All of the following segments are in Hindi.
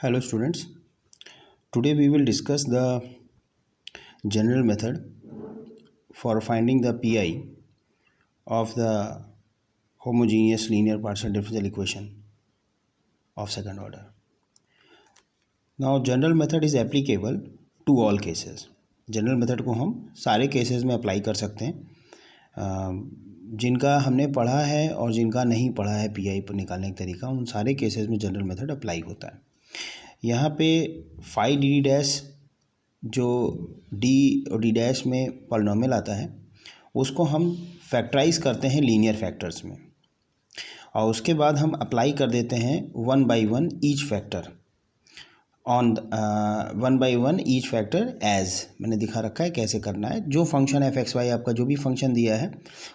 Hello students, today we will discuss the general method for finding the PI of the homogeneous linear partial differential equation of second order. Now general method is applicable to all cases. General method को हम सारे केसेस में अप्लाई कर सकते हैं। जिनका हमने पढ़ा है और जिनका नहीं पढ़ा है पीआई पर निकालने का तरीका, उन सारे केसेस में जनरल मेथड अप्लाई होता है। यहाँ पे फाई डी डी डैश जो डी और डी डैश में पॉलिनोमियल आता है उसको हम फैक्टराइज करते हैं लीनियर फैक्टर्स में, और उसके बाद हम अप्लाई कर देते हैं 1 by 1 each factor on 1 by 1 each factor as मैंने दिखा रखा है कैसे करना है। जो फंक्शन एफ एक्स वाई आपका जो भी फंक्शन दिया है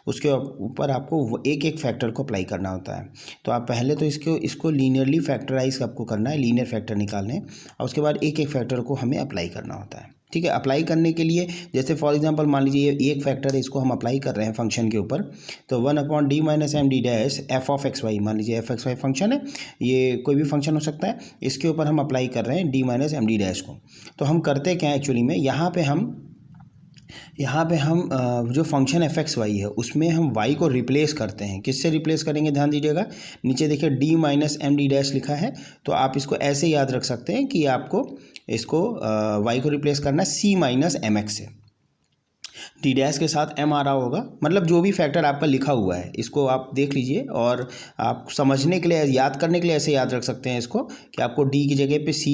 उसके ऊपर आपको एक एक फैक्टर को अप्लाई करना होता है। तो आप पहले तो इसको लीनियरली फैक्टराइज आपको करना है, लीनियर फैक्टर निकालने, और उसके बाद एक एक फैक्टर को हमें अप्लाई करना होता है। ठीक है, अप्लाई करने के लिए जैसे फॉर एग्जांपल मान लीजिए ये एक फैक्टर है, इसको हम अप्लाई कर रहे हैं फंक्शन के ऊपर, तो 1/d - m d dash F of X Y, मान लीजिए एफ एक्स वाई फंक्शन है, ये कोई भी फंक्शन हो सकता है, इसके ऊपर हम अप्लाई कर रहे हैं d - m d डैश को। तो हम करते क्या है एक्चुअली में, यहाँ पे हम जो फंक्शन एफ एक्स वाई है उसमें हम y को रिप्लेस करते हैं। किससे रिप्लेस करेंगे, ध्यान दीजिएगा, नीचे देखिए d - m d डैश लिखा है, तो आप इसको ऐसे याद रख सकते हैं कि आपको इसको y को रिप्लेस करना है c - mx से। डी डैश के साथ m आ रहा होगा, मतलब जो भी फैक्टर आपका लिखा हुआ है इसको आप देख लीजिए, और आप समझने के लिए, याद करने के लिए ऐसे याद रख सकते हैं इसको कि आपको d की जगह पे c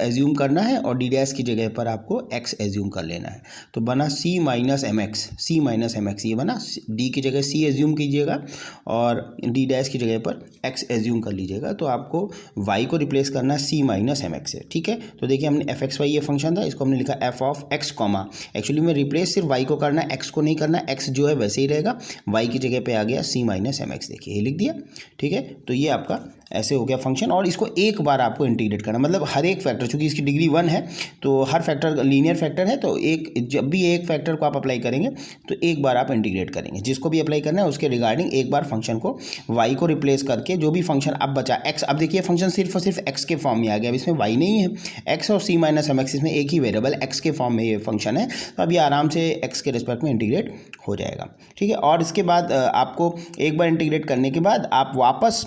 एज्यूम करना है और d डैश की जगह पर आपको x एज्यूम कर लेना है। तो बना c - mx, ये बना, d की जगह c एज्यूम कीजिएगा और d डैश की जगह पर x एज्यूम कर लीजिएगा। तो आपको y को रिप्लेस करना है c - mx से। ठीक है, तो देखिए हमने एफ एक्स वाई ये फंक्शन था, इसको हमने लिखा F of x comma, actually में रिप्लेस सिर्फ y को करना, x को नहीं करना, x जो है वैसे ही रहेगा, y की जगह पे आ गया c - mx, देखिए ये लिख दिया। ठीक है, तो ये आपका ऐसे हो गया फंक्शन, और इसको एक बार आपको इंटीग्रेट करना, मतलब हर एक फैक्टर, चूंकि इसकी डिग्री 1 है तो हर फैक्टर लीनियर फैक्टर है, तो जब भी एक फैक्टर को आप अप्लाई करेंगे तो एक बार आप इंटीग्रेट करेंगे, जिसको भी अप्लाई करना है उसके रिगार्डिंग एक बार फंक्शन को y को रिप्लेस करके जो भी फंक्शन अब बचा x, अब देखिए फंक्शन सिर्फ और सिर्फ x के फॉर्म में आ गया, अब इसमें y नहीं है, x और c - mx इसमें एक ही वेरिएबल x के फॉर्म में ये फंक्शन है, तो अब ये आराम से x के रिस्पेक्ट में इंटीग्रेट हो जाएगा। ठीक है, और इसके बाद आपको एक बार इंटीग्रेट करने के बाद आप वापस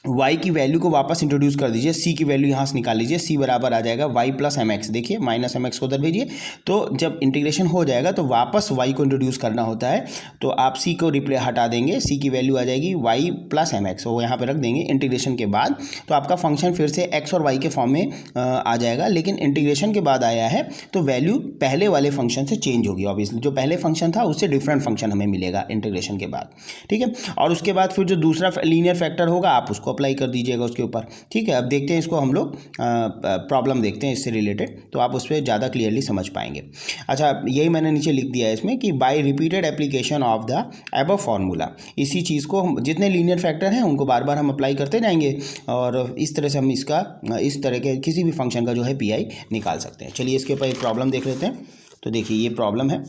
y की वैल्यू को वापस इंट्रोड्यूस कर दीजिए, c की वैल्यू यहाँ से निकाल लीजिए, c बराबर आ जाएगा y + mx, देखिए माइनस mx को उधर भेजिए, तो जब इंटीग्रेशन हो जाएगा तो वापस y को इंट्रोड्यूस करना होता है, तो आप c को हटा देंगे, c की वैल्यू आ जाएगी y + mx, वो यहाँ पे रख देंगे इंटीग्रेशन के बाद, तो आपका फंक्शन फिर से x और y के फॉर्म में आ जाएगा, लेकिन इंटीग्रेशन के बाद आया है तो वैल्यू पहले वाले फंक्शन से चेंज होगी, ऑब्वियसली जो पहले फंक्शन था उससे डिफरेंट फंक्शन हमें मिलेगा इंटीग्रेशन के बाद। ठीक है, और उसके बाद फिर जो दूसरा लीनियर फैक्टर होगा आप उसको अप्लाई कर दीजिएगा उसके ऊपर। ठीक है, अब देखते हैं इसको हम लोग प्रॉब्लम देखते हैं इससे रिलेटेड, तो आप उस पर ज़्यादा क्लियरली समझ पाएंगे। अच्छा, यही मैंने नीचे लिख दिया है इसमें कि by repeated application of the above formula, इसी चीज़ को हम जितने लीनियर फैक्टर हैं उनको बार बार हम अप्लाई करते जाएंगे, और इस तरह से हम इस तरह के किसी भी फंक्शन का जो है पीआई निकाल सकते हैं। चलिए इसके ऊपर एक प्रॉब्लम देख लेते हैं। तो देखिए ये प्रॉब्लम है,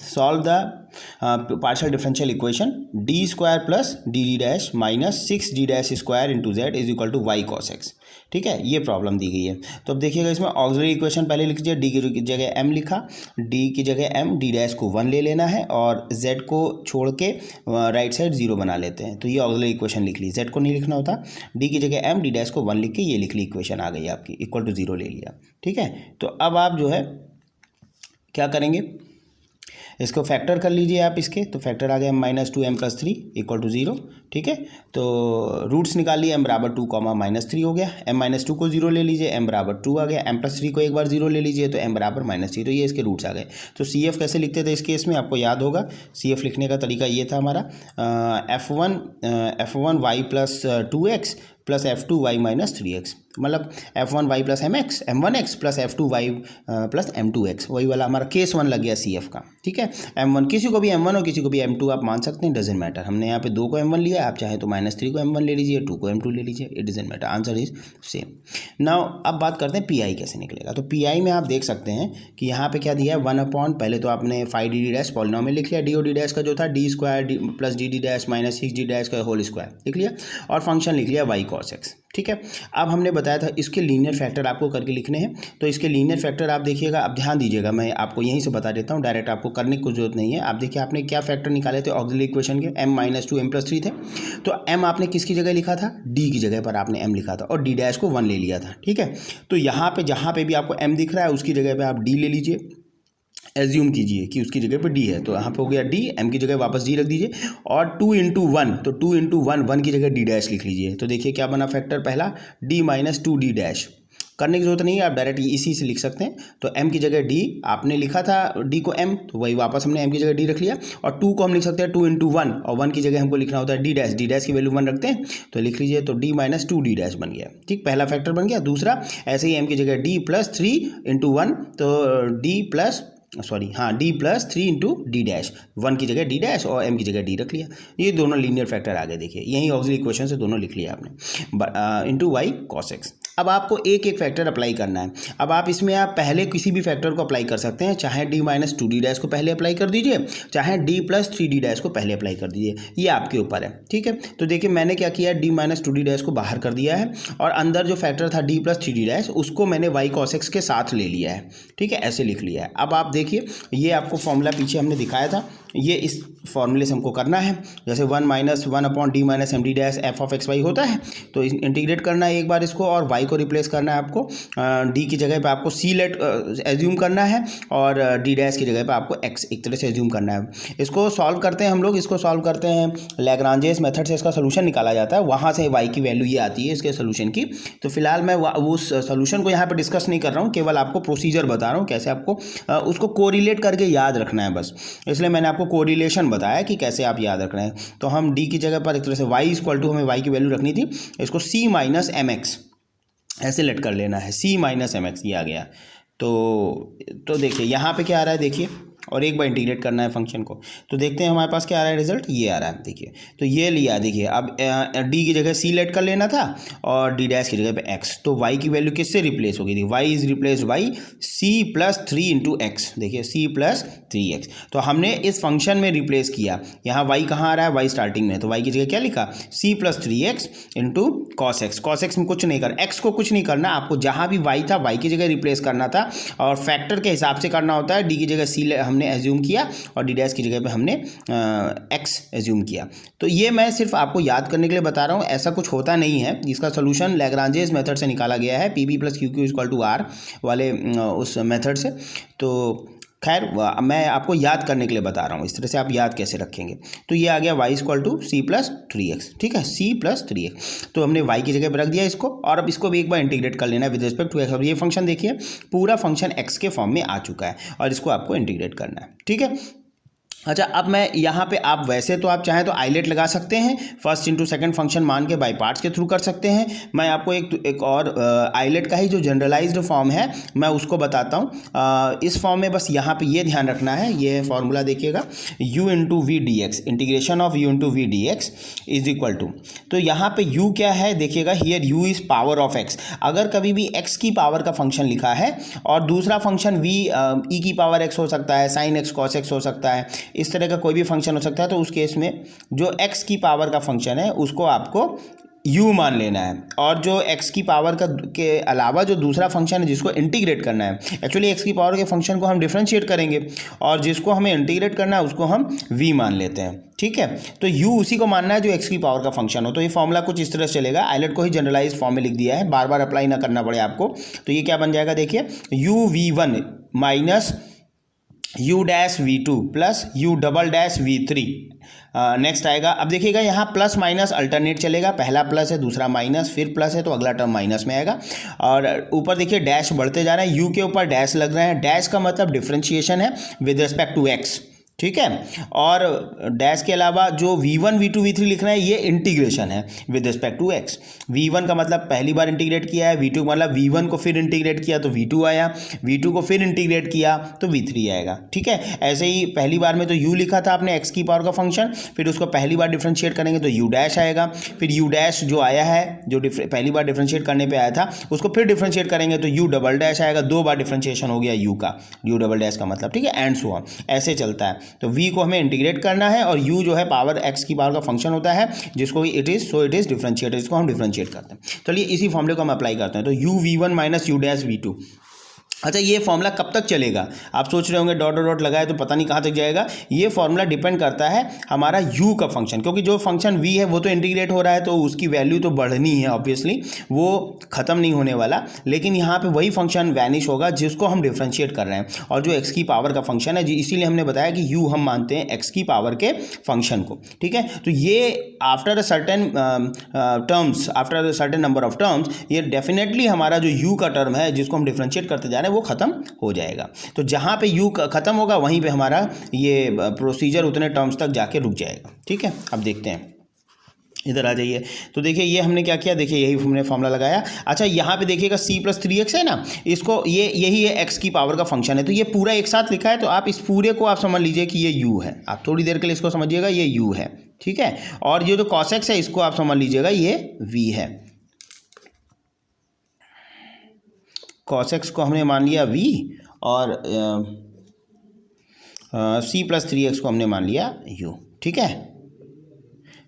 solve the partial differential equation d square plus dd dash minus 6d dash square into z is equal to y cos x। ठीक है, ये प्रॉब्लम दी गई है। तो अब देखिएगा इसमें ऑक्सिलरी इक्वेशन पहले लिख लीजिए, d की जगह m लिखा, d की जगह m, d डैश को 1 ले लेना है और z को छोड़ के राइट साइड 0 बना लेते हैं, तो ये ऑक्सिलरी इक्वेशन लिख ली, z को नहीं लिखना होता, d की जगह m, d डैश को 1 लिख के ये लिख ली, इक्वेशन आ गई आपकी, इक्वल टू 0 ले लिया। ठीक है, तो अब आप जो है क्या करेंगे, इसको फैक्टर कर लीजिए आप इसके, तो फैक्टर आ गया -2m + 3 = 0। ठीक है, तो रूट्स निकाल लिए, m = 2, -3 हो गया, m - 2 को 0 ले लीजिए, m = 2 आ गया, m + 3 को एक बार 0 ले लीजिए तो m = -3, तो ये इसके रूट्स आ गए। तो CF कैसे लिखते थे इस केस में, आपको याद होगा, CF लिखने का तरीका ये था हमारा, f1 y + 2x + f2 y - 3x, मतलब f1 y + mx m1x + f2 y + m2x, वही वाला हमारा केस 1 लग गया CF का। ठीक है, m1 किसी को भी m1 और किसी को भी m2 आप मान सकते हैं, डजेंट मैटर, हमने यहाँ पे 2 को m1 लिया, आप चाहे तो -3 को m1 ले लीजिए, 2 को m2 ले लीजिए, it doesn't matter, answer is same. Now अब बात करते हैं पीआई कैसे निकलेगा। तो पीआई में आप देख सकते हैं कि यहाँ पे क्या दिया है, 1/, पहले तो आपने phi D D dash polynomial लिख लिया, डी और डी डैश का जो था d² + dd dash -6d dash का होल स्क्वायर लिख लिया, और फंक्शन लिख लिया y cos x। ठीक है, अब हमने बताया था इसके लीनियर फैक्टर आपको करके लिखने हैं, तो इसके लीनियर फैक्टर आप देखिएगा, अब ध्यान दीजिएगा, मैं आपको यहीं से बता देता हूँ, डायरेक्ट आपको करने की कोई जरूरत नहीं है। आप देखिए आपने क्या फैक्टर निकाले थे ऑक्सिलरी इक्वेशन के, m-2 m+3 थे, तो m आपने किसकी जगह लिखा था, d की जगह पर आपने m लिखा था और d डैश को 1 ले लिया था। ठीक है, तो यहाँ पे जहाँ पे भी आपको m दिख रहा है उसकी जगह पे आप d ले लीजिए, एज्यूम कीजिए कि उसकी जगह पे d है, तो यहाँ पे हो गया d, m की जगह वापस d रख दीजिए और 2 × 1, तो 2 × 1 1 की जगह d डैश लिख लीजिए। तो देखिए क्या बना फैक्टर पहला, d - 2d डैश। करने की जरूरत नहीं है, आप डायरेक्ट इसी से लिख सकते हैं। तो m की जगह d आपने लिखा था, d को m, तो वही वापस हमने m की जगह d रख लिया, और 2 को हम लिख सकते हैं 2 × 1, और 1 की जगह हमको लिखना होता है d डैश, d डैश की वैल्यू 1 रखते हैं, तो लिख लीजिए, तो d - 2d डैश बन गया। ठीक, पहला फैक्टर बन गया। दूसरा ऐसे ही m की जगह d + 3 × 1, तो d + 3 × d डैश, 1 की जगह d डैश और m की जगह d रख लिया। ये दोनों लीनियर फैक्टर आ गए, देखिए यही ऑक्सिलरी इक्वेशन से दोनों लिख लिया आपने, इंटू y cos x। अब आपको एक एक फैक्टर अप्लाई करना है। अब आप इसमें आप पहले किसी भी फैक्टर को अप्लाई कर सकते हैं, चाहे d - 2d डैश को पहले अप्लाई कर दीजिए, चाहे d + 3d डैश को पहले अप्लाई कर दीजिए, ये आपके ऊपर है। ठीक है, तो देखिए मैंने क्या किया, d - 2d डैश को बाहर कर दिया है और अंदर जो फैक्टर था d + 3d डैश उसको मैंने y cos x के साथ ले लिया है। ठीक है, ऐसे लिख लिया है। अब आप देखिए ये आपको फॉर्मूला पीछे हमने दिखाया था, ये इस फॉर्मूले से हमको करना है, जैसे 1 - 1/d - md dash f(x, y) होता है, तो इंटीग्रेट करना है एक बार इसको, और y को रिप्लेस करना है आपको, d की जगह पे आपको c लेट एज्यूम करना है और d डैश की जगह पे आपको x एक तरह से एज्यूम करना है। इसको सॉल्व करते हैं हम लोग, इसको सॉल्व करते हैं लैग्रांजेस मेथड से, इसका सोल्यूशन निकाला जाता है, वहाँ से y की वैल्यू ये आती है इसके सोल्यूशन की। तो फिलहाल मैं उस सोल्यूशन को यहाँ पर डिस्कस नहीं कर रहा हूँ, केवल आपको प्रोसीजर बता रहा हूँ कैसे आपको उसको कोरिलेट करके याद रखना है बस, इसलिए मैंने आपको कोरिलेशन बताया कि कैसे आप याद रख रहे हैं। तो हम d की जगह पर एक तरह से y = हमें y की वैल्यू रखनी थी, इसको c - mx ऐसे लेट कर लेना है, c - mx ये आ गया। तो देखिए यहाँ पे क्या आ रहा है, देखिए, और एक बार इंटीग्रेट करना है फंक्शन को, तो देखते हैं हमारे पास क्या आ रहा है, रिजल्ट ये आ रहा है। देखिए तो ये लिया, देखिए अब d की जगह c लेट कर लेना था और d डैश की जगह पे x, तो y की वैल्यू किससे रिप्लेस होगी, थी y is replace by c + 3 × x। देखिए c + 3x, तो हमने इस फंक्शन में रिप्लेस किया। यहाँ y कहाँ आ रहा है, y स्टार्टिंग में, तो y की जगह क्या लिखा, c + 3x × cos x। cos x में कुछ नहीं करना, x को कुछ नहीं करना, आपको जहाँ भी y था y की जगह रिप्लेस करना था, और फैक्टर के हिसाब से करना होता है। d की जगह c हमने एज्यूम किया और d डैश की जगह पे हमने x एज्यूम किया। तो ये मैं सिर्फ आपको याद करने के लिए बता रहा हूँ, ऐसा कुछ होता नहीं है। इसका सोल्यूशन लैग्रांजेस मेथड से निकाला गया है, pb + qq = r वाले उस मेथड से। तो खैर मैं आपको याद करने के लिए बता रहा हूँ, इस तरह से आप याद कैसे रखेंगे। तो ये आ गया y = c + 3x। ठीक है, c + 3x, तो हमने y की जगह पर रख दिया इसको, और अब इसको भी एक बार इंटीग्रेट कर लेना है विद रिस्पेक्ट टू x। अब ये फंक्शन देखिए पूरा फंक्शन x के फॉर्म में आ चुका है और इसको आपको इंटीग्रेट करना है। ठीक है, अच्छा, अब मैं यहाँ पे, आप वैसे तो आप चाहें तो आइलेट लगा सकते हैं, फर्स्ट इंटू सेकंड फंक्शन मान के बाई पार्ट्स के थ्रू कर सकते हैं। मैं आपको एक और आइलेट का ही जो जनरलाइज्ड फॉर्म है मैं उसको बताता हूँ। इस फॉर्म में बस यहाँ पे ये ध्यान रखना है, ये फॉर्मूला देखिएगा, u × v dx, integration of u × v dx is equal to, तो यहाँ पे u क्या है देखिएगा, here u is power of x। अगर कभी भी x की पावर का फंक्शन लिखा है और दूसरा फंक्शन v e की पावर x हो सकता है, sin x cos x हो सकता है, इस तरह का कोई भी फंक्शन हो सकता है, तो उस केस में जो x की पावर का फंक्शन है उसको आपको u मान लेना है, और जो x की पावर का के अलावा जो दूसरा फंक्शन है जिसको इंटीग्रेट करना है, एक्चुअली x की पावर के फंक्शन को हम डिफरेंशिएट करेंगे और जिसको हमें इंटीग्रेट करना है उसको हम v मान लेते हैं। ठीक है, तो u उसी को मानना है जो x की पावर का फंक्शन हो। तो ये फॉर्मूला कुछ इस तरह से चलेगा, आइलेट को ही जनरलाइज फॉर्म में लिख दिया है, बार बार अप्लाई ना करना पड़े आपको। तो ये क्या बन जाएगा, देखिए uv1 minus u'(v2) plus u'(v3). Next आएगा, अब देखिएगा यहाँ प्लस माइनस अल्टरनेट चलेगा, पहला प्लस है दूसरा माइनस, फिर प्लस है तो अगला टर्म माइनस में आएगा, और ऊपर देखिए डैश बढ़ते जा रहे हैं, u के ऊपर डैश लग रहे हैं, डैश का मतलब डिफरेंशिएशन है विद रिस्पेक्ट टू x। ठीक है, और डैश के अलावा जो v1 v2 v3 लिख रहे हैं ये इंटीग्रेशन है with respect to x। v1 का मतलब पहली बार इंटीग्रेट किया है, v2 का मतलब v1 को फिर इंटीग्रेट किया तो v2 आया, v2 को फिर इंटीग्रेट किया तो v3 आएगा। ठीक है, ऐसे ही पहली बार में तो u लिखा था आपने x की पावर का फंक्शन, फिर उसको पहली बार डिफ्रेंशिएट करेंगे तो u डैश आएगा, फिर u डैश जो आया है जो पहली बार डिफ्रेंशिएट करने पर आया था उसको फिर डिफ्रेंशिएट करेंगे तो u डबल डैश आएगा, दो बार डिफ्रेंशिएशन हो गया u का, u डबल डैश का मतलब। ठीक है, एंड सो ऑन, ऐसे चलता है। तो v को हमें इंटीग्रेट करना है और u जो है पावर x की पावर का फंक्शन होता है जिसको इट इज़ डिफरेंशिएटर, इसको हम डिफरेंशिएट करते हैं। चलिए इसी फॉर्मूले को हम अप्लाई करते हैं। तो u v1 minus u dash v2। अच्छा, ये फॉर्मूला कब तक चलेगा? आप सोच रहे होंगे डॉट डॉट लगाए तो पता नहीं कहाँ तक जाएगा। ये फॉर्मूला डिपेंड करता है हमारा u का फंक्शन, क्योंकि जो फंक्शन v है वो तो इंटीग्रेट हो रहा है तो उसकी वैल्यू तो बढ़नी है ऑब्वियसली, वो ख़त्म नहीं होने वाला। लेकिन यहाँ पे वही फंक्शन वैनिश होगा जिसको हम डिफ्रेंशिएट कर रहे हैं, और जो x की पावर का फंक्शन है, इसीलिए हमने बताया कि u हम मानते हैं x की पावर के फंक्शन को। ठीक है, तो ये after a certain terms, after a certain number of terms, ये डेफिनेटली हमारा जो u का टर्म है जिसको हम डिफ्रेंशिएट करते जा रहे हैं वो ख़त्म हो जाएगा। तो जहाँ पे u ख़त्म होगा वहीं पे हमारा ये प्रोसीजर उतने टर्म्स तक जाके रुक जाएगा। ठीक है, अब देखते हैं, इधर आ जाइए। तो देखिए ये हमने क्या किया, देखिए यही हमने फॉर्मूला लगाया। अच्छा, यहाँ पे देखिएगा c+3x है ना, इसको यही है x की पावर का फंक्शन है, तो ये पूरा एक साथ लिखा है। तो आप इस पूरे को आप समझ लीजिए कि ये u है। आप थोड़ी देर के लिए इसको समझिएगा, ये u है। ठीक है, और ये जो cos x है इसको आप समझ लीजिएगा ये v है। cos x को हमने मान लिया v और c+3x को हमने मान लिया u। ठीक है,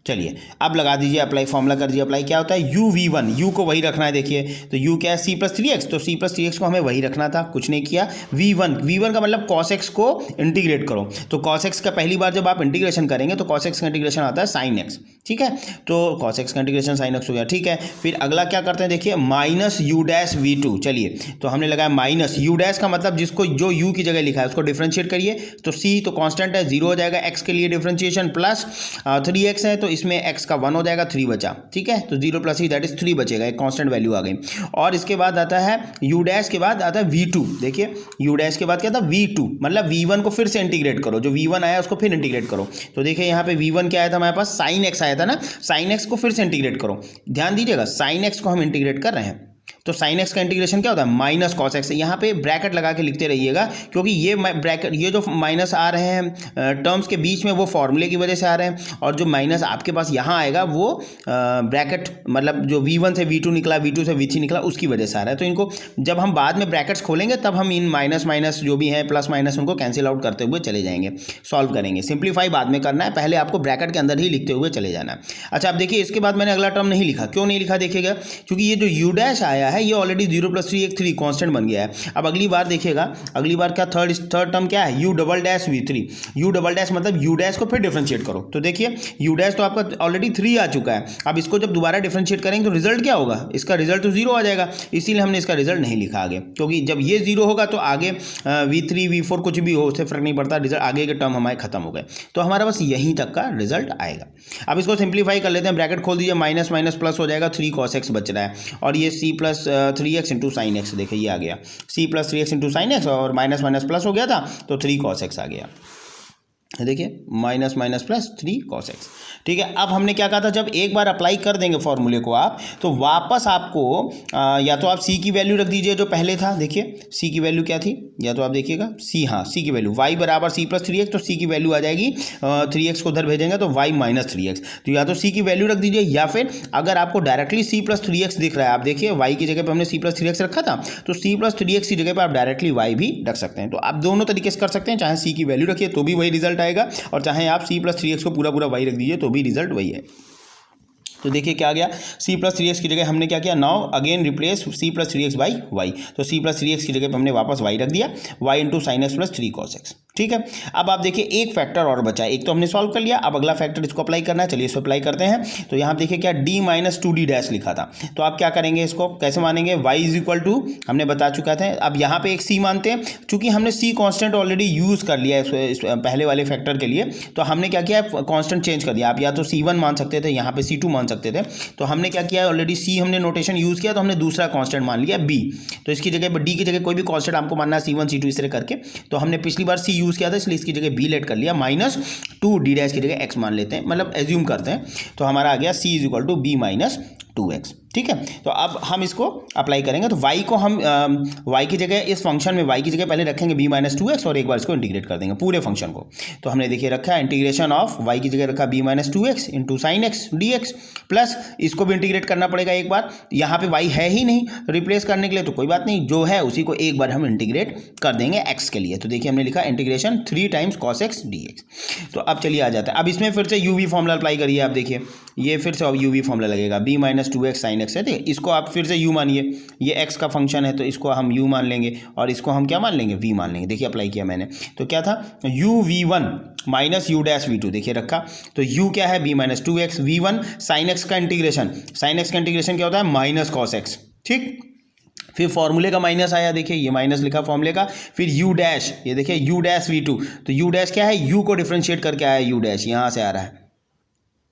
चलिए अब लगा दीजिए अप्लाई, फॉर्मूला कर दीजिए अप्लाई। क्या होता है u(v1), u को वही रखना है। देखिए तो u क्या है, c+3x, तो c+3x को हमें वही रखना था, कुछ नहीं किया। v1 का मतलब cos x को इंटीग्रेट करो। तो cos x का पहली बार जब आप इंटीग्रेशन करेंगे तो cos x का इंटीग्रेशन आता है sin x। ठीक है, तो cos x का इंटीग्रेशन sin x हो गया। ठीक है, फिर अगला क्या करते हैं, देखिए माइनस u'(v2). चलिए तो हमने लगाया माइनस u' का मतलब जिसको जो u की जगह लिखा है उसको डिफ्रेंशिएट करिए। तो c तो कांस्टेंट है, 0 हो जाएगा x के लिए डिफ्रेंशिएशन, प्लस 3x है तो इसमें x का 1 हो जाएगा, 3 बचा। ठीक है, तो 0 प्लस ही दैट इज 3 बचेगा, एक कांस्टेंट वैल्यू आ गई। और इसके बाद आता है u' के बाद आता है v2। देखिए u' के बाद क्या था, v2, मतलब v1 को फिर से इंटीग्रेट करो, जो v1 आया उसको फिर इंटीग्रेट करो। तो देखिए यहाँ पे v1 क्या आया था हमारे पास, sin x आया था ना, sin x को फिर से इंटीग्रेट करो। ध्यान दीजिएगा sin x को हम इंटीग्रेट कर रहे हैं, तो sin x का इंटीग्रेशन क्या होता है, माइनस cos x। यहाँ पे ब्रैकेट लगा के लिखते रहिएगा, क्योंकि ये ब्रैकेट, ये जो माइनस आ रहे हैं टर्म्स के बीच में वो फॉर्मूले की वजह से आ रहे हैं, और जो माइनस आपके पास यहाँ आएगा वो ब्रैकेट मतलब जो v1 से v2 निकला, v2 से v3 निकला, उसकी वजह से आ रहा है। तो इनको जब हम बाद में ब्रैकेट्स खोलेंगे तब हम इन माइनस माइनस जो भी है प्लस माइनस उनको कैंसिल आउट करते हुए चले जाएंगे, सॉल्व करेंगे। सिंप्लीफाई बाद में करना है, पहले आपको ब्रैकेट के अंदर ही लिखते हुए चले जाना है। अच्छा, अब देखिए इसके बाद मैंने अगला टर्म नहीं लिखा, क्यों नहीं लिखा देखिएगा, क्योंकि ये जो u' आया है ये ऑलरेडी 0 + 3 एक 3 कांस्टेंट बन गया है। अब अगली बार देखिएगा, अगली बार क्या थर्ड टर्म क्या है, u'(v3). u' मतलब u' को फिर डिफरेंशिएट करो। तो देखिए u' तो आपका ऑलरेडी 3 आ चुका है, अब इसको जब दोबारा डिफरेंशिएट करेंगे तो रिजल्ट क्या होगा, इसका रिजल्ट तो 0 आ जाएगा, इसीलिए हमने इसका रिजल्ट नहीं लिखा आगे, क्योंकि जब ये 0 होगा तो आगे v3 v4 कुछ भी हो उससे फर्क नहीं पड़ता, रिजल्ट आगे के टर्म हमारे खत्म हो गए। तो हमारा बस यहीं तक का रिजल्ट आएगा। अब इसको सिंप्लीफाई कर लेते हैं, ब्रैकेट खोल दीजिए, माइनस माइनस प्लस हो जाएगा, 3 cos x बच रहा है, और ये c+3x इंटू साइन एक्स, देखिए ये आ गया c+3x इंटू साइन एक्स, और माइनस माइनस प्लस हो गया था तो 3 cos x आ गया। देखिए minus minus plus 3 cos x। ठीक है, अब हमने क्या कहा था, जब एक बार अप्लाई कर देंगे फॉर्मूले को आप, तो वापस आपको या तो आप c की वैल्यू रख दीजिए जो पहले था। देखिए c की वैल्यू क्या थी, या तो आप देखिएगा c, हाँ c की वैल्यू y बराबर c+3x, तो c की वैल्यू आ जाएगी 3x को उधर भेजेंगे तो y माइनस 3x। तो या तो c की वैल्यू रख दीजिए, या फिर अगर आपको डायरेक्टली c+3x दिख रहा है, आप देखिए y की जगह पर हमने c+3x रखा था, तो c+3x की जगह पर आप डायरेक्टली y भी रख सकते हैं। तो आप दोनों तरीके से कर सकते हैं, चाहे c की वैल्यू रखिए तो भी वही रिजल्ट आएगा, और चाहे आप c+3x को पूरा y रख दीजिए तो भी रिजल्ट वही है। तो देखिए क्या आ गया, c+3x की जगह हमने क्या किया, now again replace c+3x by y। तो c+3x की जगह पर हमने वापस y रख दिया, y into sine x plus 3 cos x। ठीक है, अब आप देखिए एक फैक्टर और बचा है, एक तो हमने सॉल्व कर लिया, अब अगला फैक्टर इसको अप्लाई करना है। चलिए इसको अप्लाई करते हैं। तो यहाँ देखिए क्या d-2d' लिखा था, तो आप क्या करेंगे, इसको कैसे मानेंगे, y इज इक्वल टू हमने बता चुका था। अब यहाँ पे एक c मानते हैं, चूंकि हमने c कांस्टेंट ऑलरेडी यूज़ कर लिया है इस पहले वाले फैक्टर के लिए, तो हमने क्या किया, कांस्टेंट चेंज कर दिया। आप या तो c1 मान सकते थे, यहाँ पे c2 मान सकते थे, तो हमने क्या किया, ऑलरेडी c हमने नोटेशन यूज़ किया, तो हमने दूसरा कांस्टेंट मान लिया b। तो इसकी जगह d की जगह कोई भी कांस्टेंट आपको मानना है, c1 c2 इस तरह करके। तो हमने पिछली बार c यूज़ किया था, इसलिए इसकी जगह b लेट कर लिया, -2d' की जगह x मान लेते हैं, मतलब एज्यूम करते हैं। तो हमारा आ गया c is equal to b -2x। ठीक है। तो अब हम इसको अप्लाई करेंगे, तो y को हम y की जगह इस फंक्शन में y की जगह पहले रखेंगे b माइनस 2x और एक बार इसको इंटीग्रेट कर देंगे पूरे फंक्शन को। तो हमने देखिए रखा इंटीग्रेशन ऑफ y की जगह रखा b minus 2x into sine x dx, plus इसको भी इंटीग्रेट करना पड़ेगा एक बार। यहाँ पे y है ही नहीं रिप्लेस करने के लिए, तो कोई बात नहीं, जो है उसी को एक बार हम इंटीग्रेट कर देंगे x के लिए। तो देखिए हमने लिखा integration 3 times cos x dx। तो अब चलिए आ जाता है, अब इसमें फिर से u v फॉर्मूला अप्लाई करिए। आप देखिए ये फिर से अब u v फॉर्मूला लगेगा, b minus 2x sine x है, ठीक है। इसको आप फिर से u मानिए, ये x का फंक्शन है तो इसको हम u मान लेंगे और इसको हम क्या मान लेंगे, v मान लेंगे। देखिए अप्लाई किया मैंने, तो क्या था u v1 minus u dash v2, देखिए रखा। तो u क्या है b minus 2x, v1 sine x का इंटीग्रेशन, साइन एक्स का इंटीग्रेशन क्या होता है माइनस कॉस एक्स, ठीक। फिर फॉर्मूले का माइनस आया, देखिए ये माइनस लिखा फॉर्मूले का। फिर u डैश, ये देखिए u डैश v2, तो u डैश क्या है, u को डिफरेंशिएट करके आया u डैश, यहाँ से आ रहा है,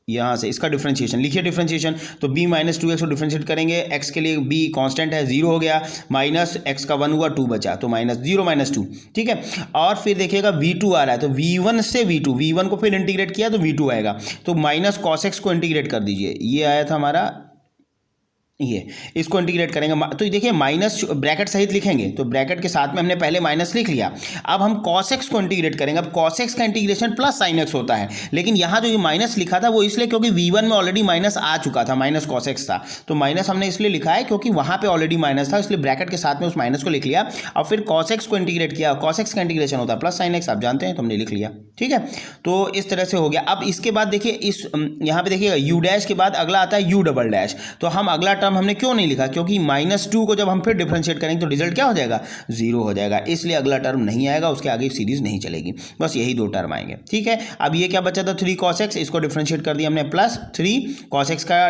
यहाँ से इसका डिफरेंशिएशन लिखिए, डिफरेंशिएशन। तो b माइनस 2x को डिफरेंशिएट करेंगे, x के लिए b कांस्टेंट है 0 हो गया, माइनस x का 1 हुआ 2 बचा, तो माइनस 0 माइनस 2, ठीक है। और फिर देखिएगा v2 आ रहा है, तो v1 से v1 को फिर इंटीग्रेट किया तो v2 आएगा, तो माइनस cos x को इंटीग्रेट कर दीजिए, ये आया था हमारा, ये इसको इंटीग्रेट करेंगे। तो देखिए माइनस ब्रैकेट सहित लिखेंगे, तो ब्रैकेट के साथ में हमने पहले माइनस लिख लिया। अब हम cos x को इंटीग्रेट करेंगे। अब cos x का इंटीग्रेशन प्लस sin x होता है, लेकिन यहाँ जो ये माइनस लिखा था वो इसलिए क्योंकि v1 में ऑलरेडी माइनस आ चुका था, माइनस cos x था, तो माइनस हमने इसलिए लिखा है क्योंकि वहाँ पे ऑलरेडी माइनस था, इसलिए ब्रैकेट के साथ में उस माइनस को लिख लिया। और फिर cos x को इंटीग्रेट किया, cos x का इंटीग्रेशन होता है प्लस sin x, आप जानते हैं, तो हमने लिख लिया, ठीक है। तो इस तरह से हो गया। अब इसके बाद देखिए इस यहाँ पे देखिएगा u डैश के बाद अगला आता है u डबल डैश। तो हम अगला टर्म हमने क्यों नहीं लिखा, क्योंकि -2 को जब हम फिर डिफरेंशिएट करेंगे तो रिजल्ट क्या हो जाएगा, 0 हो जाएगा, इसलिए अगला टर्म नहीं आएगा, उसके आगे सीरीज नहीं चलेगी, बस यही 2 टर्म आएंगे, ठीक है। अब ये क्या बचा था 3 cos x, इसको डिफरेंशिएट कर दिया हमने, प्लस 3 cos x का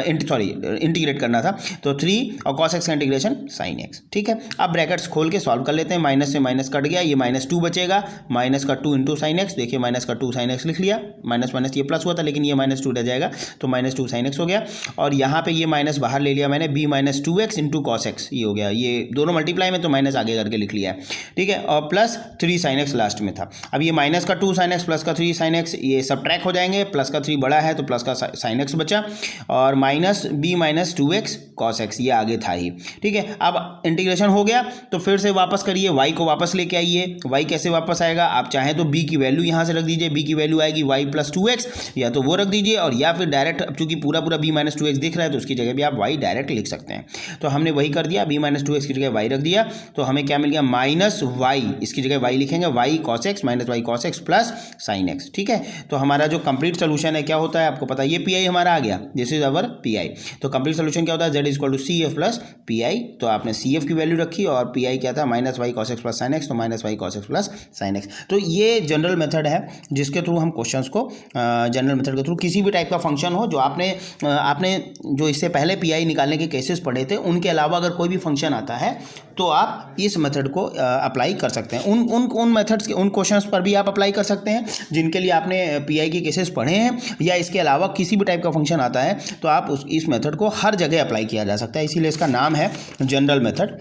इंटीग्रेट करना था, तो 3 और cos x का इंटीग्रेशन sin x, ठीक है। अब ब्रैकेट्स खोल के सॉल्व कर लेते हैं, माइनस से माइनस कट गया, ये -2 बचेगा, माइनस का 2 इंटू साइन एक्स, देखिए माइनस का 2 sin x लिख लिया, माइनस माइनस ये प्लस हुआ था लेकिन ये -2 रह जाएगा, तो -2 sin x हो गया। और यहाँ पे ये माइनस बाहर ले लिया मैंने, b minus 2x into cos x, ये हो गया, ये दोनों मल्टीप्लाई में तो माइनस आगे करके लिख लिया है, ठीक है। और प्लस 3 sin x लास्ट में था। अब ये माइनस का 2 sin x प्लस का 3 sin x ये सबट्रैक्ट हो जाएंगे, प्लस का 3 बड़ा है तो प्लस का sin x बचा, और minus b minus 2x cos x ये आगे था ही, ठीक है। अब इंटीग्रेशन हो गया, तो फिर से वापस करिए, y को वापस लेके आइए। y कैसे वापस आएगा, आप चाहें तो b की वैल्यू यहाँ से रख दीजिए, b की वैल्यू आएगी y प्लस 2x, या तो वो रख दीजिए, और या फिर डायरेक्ट, अब चूंकि पूरा b माइनस 2x दिख रहा है तो उसकी जगह भी आप y डायरेक्ट लिख सकते हैं। तो हमने वही कर दिया, b माइनस 2x की जगह y रख दिया, तो हमें क्या मिल गया, माइनस y, इसकी जगह y लिखेंगे, y cos x minus y cos x plus sin x, ठीक है। तो हमारा जो कंप्लीट सोल्यूशन है क्या होता है आपको पता है, ये pi हमारा आ गया, दिस इज अवर pi। तो कंप्लीट सोल्यूशन क्या होता है, z is equal to cf plus pi, तो आपने cf की वैल्यू रखी और pi क्या था, minus y cos x plus sin x, तो minus y cos x plus sin x। तो ये जनरल मेथड है जिसके थ्रू हम क्वेश्चंस को, जनरल मेथड के थ्रू किसी भी टाइप का फंक्शन हो जो आपने जो इससे पहले pi निकालने के केसेस पढ़े थे, उनके अलावा अगर कोई भी फंक्शन आता है तो आप इस मेथड को अप्लाई कर सकते हैं। उन मेथड्स के, उन क्वेश्चंस पर भी आप अप्लाई कर सकते हैं जिनके लिए आपने पीआई के केसेस पढ़े हैं, या इसके अलावा किसी भी टाइप का फंक्शन आता है तो आप इस मेथड को हर जगह अप्लाई किया जा सकता है, इसीलिए इसका नाम है general method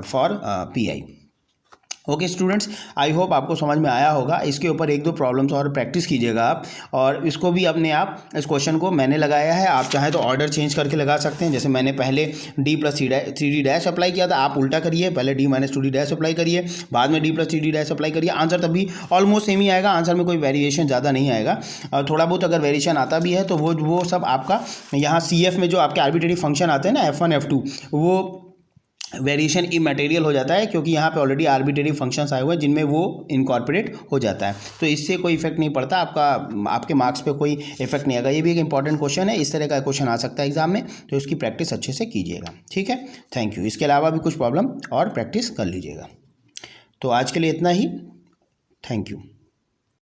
for pi. Okay students, I hope आपको समझ में आया होगा। इसके ऊपर 1-2 प्रॉब्लम्स और प्रैक्टिस कीजिएगा आप, और इसको भी अपने आप, इस क्वेश्चन को मैंने लगाया है, आप चाहें तो ऑर्डर चेंज करके लगा सकते हैं। जैसे मैंने पहले d plus 3d dash apply किया था, आप उल्टा करिए, पहले d minus 2d dash apply करिए, बाद में d plus 3d dash apply करिए, आंसर तब भी ऑलमोस्ट सेम ही आएगा, आंसर में कोई वेरिएशन ज़्यादा नहीं आएगा। और थोड़ा बहुत अगर वेरिएशन आता भी है तो वो सब आपका यहाँ CF में जो आपके आर्बिट्रेरी फंक्शन आते हैं ना, F1 F2, वो वेरिएशन इमैटेरियल हो जाता है, क्योंकि यहाँ पे ऑलरेडी आर्बिट्रेरी फंक्शंस आए हुए हैं जिनमें वो इनकॉर्पोरेट हो जाता है, तो इससे कोई इफेक्ट नहीं पड़ता, आपके मार्क्स पे कोई इफेक्ट नहीं आएगा। ये भी एक इंपॉर्टेंट क्वेश्चन है, इस तरह का क्वेश्चन आ सकता है एग्जाम में, तो इसकी प्रैक्टिस अच्छे से कीजिएगा, ठीक है। Thank you. इसके अलावा भी कुछ प्रॉब्लम और प्रैक्टिस कर लीजिएगा। तो आज के लिए इतना ही, थैंक यू।